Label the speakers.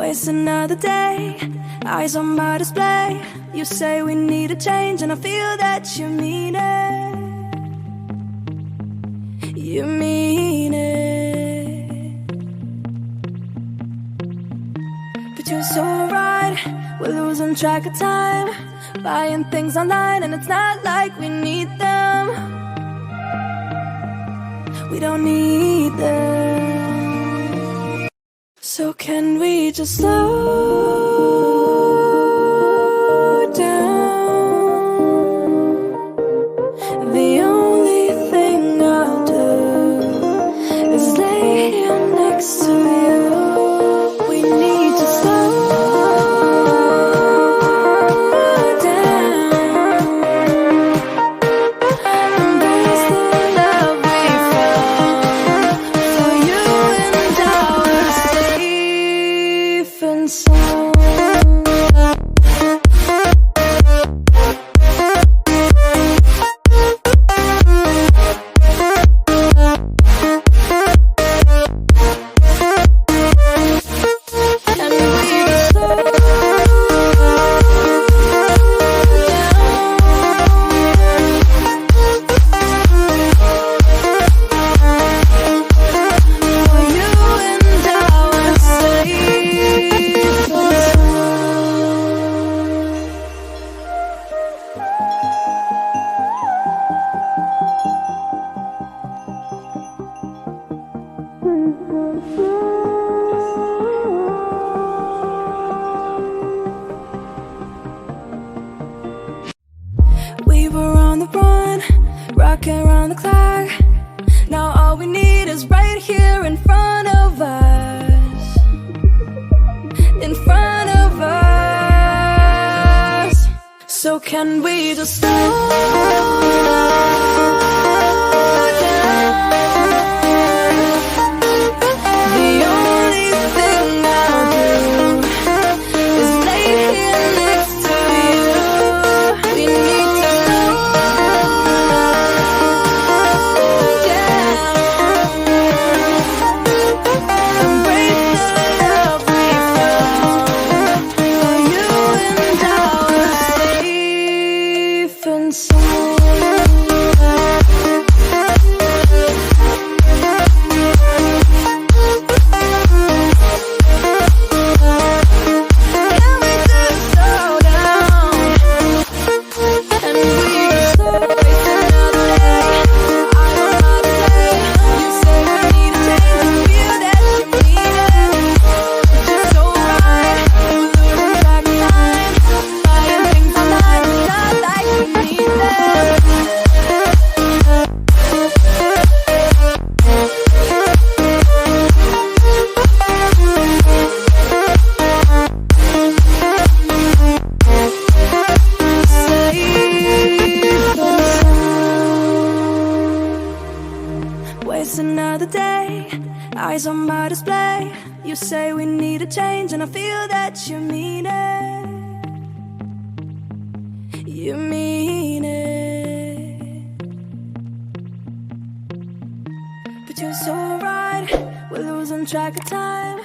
Speaker 1: Waste another day, eyes on my display. You say we need a change, and I feel that you mean it. You mean it. But you're so right, we're losing track of time, buying things online, and it's not like we need them. We don't need them. So can we just slow down? The only thing I'll do is lay here next to you. We need to slow down. Embrace the love we found. For you and I are safe and sound. We were on the run, rocking around the clock. Now all we need is right here in front of us. In front of us. So can we just slow down? The only thing I'll do is lay here next to you. We need to slow down. Embrace the love we found. For you and I are safe and sound. Waste another day, eyes on my display. You say we need a change, and I feel that you mean it. You mean it. But you're so right, we're losing track of time.